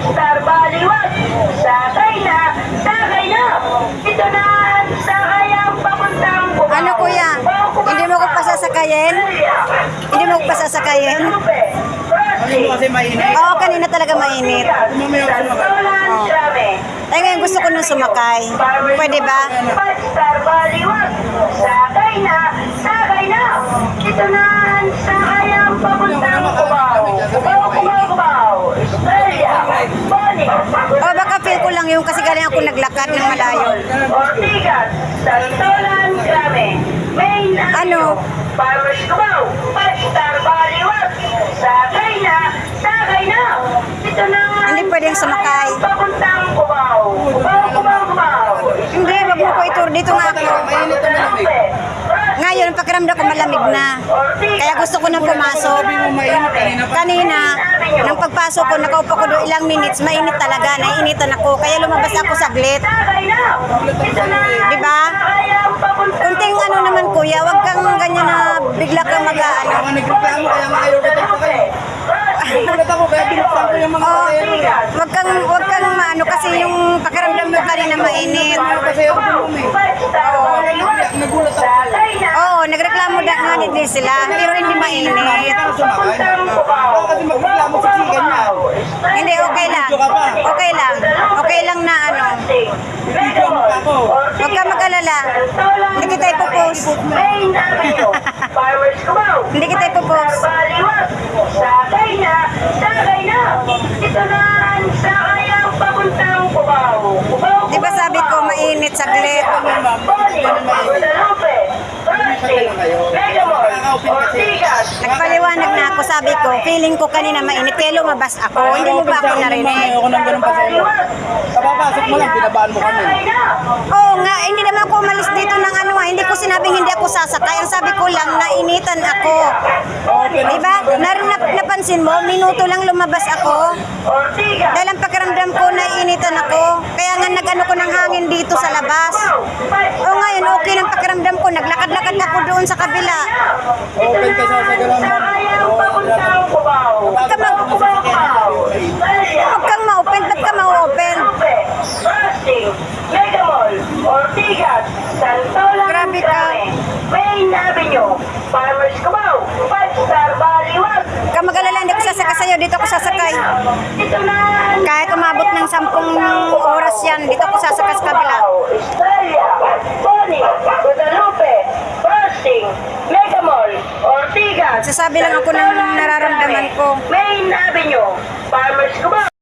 5-star baliwag. Sakay na, sakay na. Ito na ang sakay ang papuntang Cubao. Ano kuya? Hindi mo ko pasasakayin? Hindi mo ko pasasakayin? Sabi mo kasi mainit. Oo, kanina talaga mainit. Mamaya ako sumakay. Oh. Eh ngayon gusto ko nung sumakay. Pwede ba? 5-star baliwag. Sakay na, sakay na. Ito na ang sakay ang papuntang Cubao. Cubao, Cubao, Cubao. Estrella, Boni, O baka feel ko lang yung kasi galing ako naglakad ng malayo. Ortigas, Santolan, Grame. Main Ano? Farmers Cubao, 5-star baliwag. Sakay na, sakay na. Ito na ang Hindi pwedeng sumakay. papuntang Cubao. Cubao, Cubao, Cubao. Hindi, wag mo ko itur. Dito nga ako. Mainit na malamig. Ngayon, pakiramdam ko malamig na. Kaya gusto ko nang pumasok. Sabi mo mainit kanina pa. Kanina, nang pagpasok ko, nakaupo ko doon ilang minutes, mainit talaga, naiinitan ako. Kaya lumabas ako saglit. Sakay na. Ito na ang Di ba? sakay ang papuntang Kunting ano naman kuya, wag kang ganyan na bigla kang mag-ano. Mga nagreklamo kaya nga ayaw kita sakay. Nagulat ako kaya binuksan ko yung mga Oh, pasero. wag kang maano kasi yung pakiramdam ko kanina mainit. Kasi ako bumumi. Nagulat ako. Sakay na. Oo, nagreklamo nga din sila, pero hindi mainit. Kasi magreklamo sa sigan niya. Hindi, okay lang. Okay lang. Okay lang na ano. Video mo ako. Huwag kang mag-alala. Hindi kita ipopost. Main Avenue, Farmers Cubao. Hindi kita ipopost. Baliwag. Sakay na, sakay na. Ito na ang sakay ang papuntang Cubao. Cubao, Di ba sabi ko mainit saglit? Boni, Guadalupe, Rusty, Megamall, Ortigas. Nagpaliwanag na ako, sabi ko, feeling ko kanina mainit, kaya lumabas ako. Hindi mo ba ako narinig? Ayoko ng ganun pasero. Kapapasok mo lang, pinabaan mo kami. Sakay na. Oo nga, hindi naman ako umalis dito ng ano, hindi ko sinabing hindi ako sasakay. Ang sabi ko lang, nainitan ako. Di ba? Napansin mo, minuto lang lumabas ako. Ortigas. Dahil ang pakiramdam ko, naiinitan ako. Kaya nga nag-ano ko ng hangin dito sa labas. O ngayon, okay ng pakiramdam ko. Naglakad-lakad ako doon sa kabila. Open ka sa sagalang Huwag ka ma-open. Ba't ka ma-open? Rusting, Megamall, Ortigas, Santolan, Grabe ka. Main Avenue, Farmers Cubao, 5-star baliwag. Huwag ka mag-alala, hindi ko sasakay sa'yo. Dito ako sasakay. Ito na ang Kahit umabot ng 10 oras yan, dito ako sasakay sa kabila. Estrella, Boni, Guadalupe, Rusting, Megamall, Ortigas. Sasabi lang ako ng nararamdaman ko. Main Avenue, Farmers Cubao.